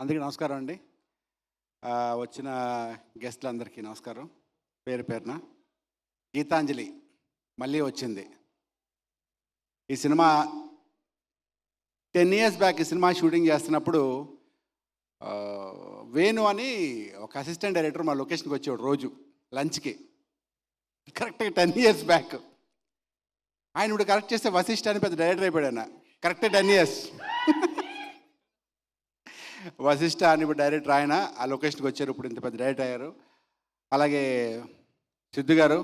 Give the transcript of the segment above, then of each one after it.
అందరికీ నమస్కారం అండి. వచ్చిన గెస్టులందరికీ నమస్కారం. పేరు పేరున. గీతాంజలి మళ్ళీ వచ్చింది. ఈ సినిమా 10 years బ్యాక్ ఈ సినిమా షూటింగ్ చేస్తున్నప్పుడు వేణు అని ఒక అసిస్టెంట్ డైరెక్టర్ మా లొకేషన్కి వచ్చేవాడు రోజు లంచ్కి. కరెక్ట్గా 10 years బ్యాక్. ఆయన ఇప్పుడు కరెక్ట్ చేస్తే వశిష్ఠ అని పెద్ద డైరెక్టర్ అయిపోయాడు. ఆయన కరెక్టే 10 years. వశిష్ఠ అని ఇప్పుడు డైరెక్టర్ ఆయన ఆ లొకేషన్కి వచ్చారు. ఇప్పుడు ఇంత పెద్ద డైరెక్టర్ అయ్యారు. అలాగే సిద్ధు గారు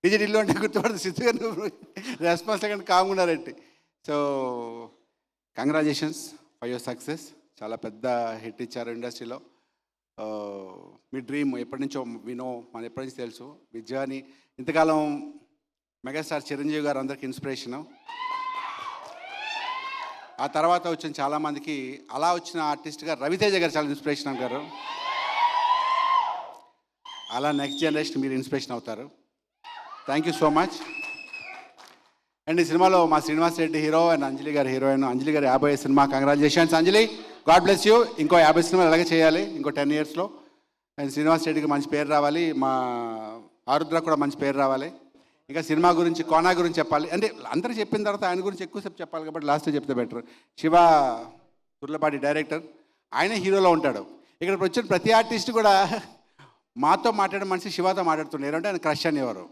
డిజిటల్లో అంటే గుర్తుపడుతుంది. సిద్ధు గారు రెస్పాన్స్ కానీ కామున్నారండి. So congratulations for your success. చాలా పెద్ద హిట్ ఇచ్చారు ఇండస్ట్రీలో. మీ డ్రీమ్ ఎప్పటి నుంచో మన ఎప్పటి నుంచి తెలుసు. మీ జర్నీ ఇంతకాలం మెగాస్టార్ చిరంజీవి గారు అందరికి ఇన్స్పిరేషను. ఆ తర్వాత వచ్చిన చాలామందికి అలా వచ్చిన ఆర్టిస్ట్గా రవితేజ గారు చాలా ఇన్స్పిరేషన్ అంటారు. అలా నెక్స్ట్ జనరేషన్ మీరు ఇన్స్పిరేషన్ అవుతారు. Thank you so much. And ఈ సినిమాలో మా శ్రీనివాస్ రెడ్డి హీరో అండ్ అంజలి గారు హీరోయిన్. అంజలి గారు 50 cinema. Congratulations Anjali, God bless you. ఇంకో 50 సినిమాలు అలాగే చేయాలి ఇంకో 10 yearsలో. అండ్ శ్రీనివాస్ రెడ్డికి మంచి పేరు రావాలి. మా ఆరుద్ర కూడా మంచి పేరు రావాలి. ఇంకా సినిమా గురించి కోనా గురించి చెప్పాలి అంటే అందరూ చెప్పిన తర్వాత ఆయన గురించి ఎక్కువసేపు చెప్పాలి కాబట్టి లాస్ట్లో చెప్తే బెటర్. శివ తుర్లపాటి డైరెక్టర్, ఆయనే హీరోలో ఉంటాడు. ఇక్కడ వచ్చిన ప్రతి ఆర్టిస్ట్ కూడా మాతో మాట్లాడే మనిషి శివతో మాట్లాడుతున్నారు. అంటే ఆయన క్రష్ అనేవారు.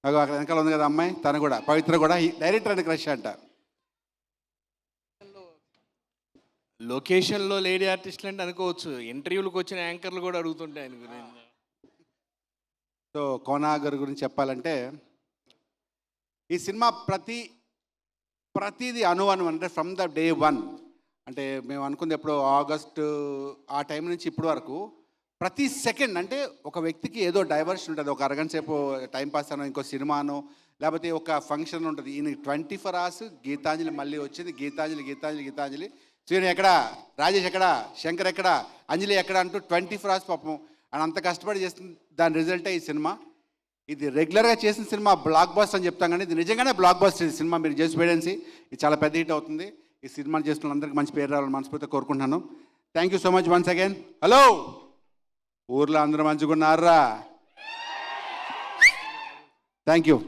అక్కడ వెనకాల ఉంది కదా అమ్మాయి, తను కూడా పవిత్ర కూడా డైరెక్టర్ అని క్రష్ అంట. లొకేషన్లో లేడీ ఆర్టిస్టులు అంటే అనుకోవచ్చు. ఇంటర్వ్యూలకు వచ్చిన యాంకర్లు కూడా అడుగుతుంటాయి ఆయన గురించి. సో కోనా గారి గురించి చెప్పాలంటే ఈ సినిమా ప్రతిదీ అనువను అంటే ఫ్రమ్ ద day 1 అంటే మేము అనుకుంది ఎప్పుడు ఆగస్టు ఆ టైం నుంచి ఇప్పటి వరకు ప్రతి సెకండ్ అంటే ఒక వ్యక్తికి ఏదో డైవర్షన్ ఉంటుంది. ఒక అరగంట సేపు టైంపాస్ అనో ఇంకో సినిమానో లేకపోతే ఒక ఫంక్షన్ ఉంటుంది. ఈయన 24 hours గీతాంజలి మళ్ళీ వచ్చింది. గీతాంజలి గీతాంజలి గీతాంజలి. శ్రీను ఎక్కడా, రాజేష్ ఎక్కడా, శంకర్ ఎక్కడా, అంజలి ఎక్కడా అంటూ 24 hours పాపం అని అంత కష్టపడి చేస్తుంది. దాని రిజల్టే ఈ సినిమా. ఇది రెగ్యులర్గా చేసిన సినిమా బ్లాక్ బస్టర్ అని చెప్తాం కానీ ఇది నిజంగానే బ్లాక్ బస్టర్. ఈ సినిమా మీరు చేసి వేయడానికి ఇది చాలా పెద్ద హిట్ అవుతుంది. ఈ సినిమాలు చేస్తున్న అందరికీ మంచి పేరు రావాలని మనస్ఫూర్తిగా కోరుకుంటున్నాను. Thank you so much once again. Hello, ఊర్లో అందరూ మంచిగా ఉన్నారా? Thank you.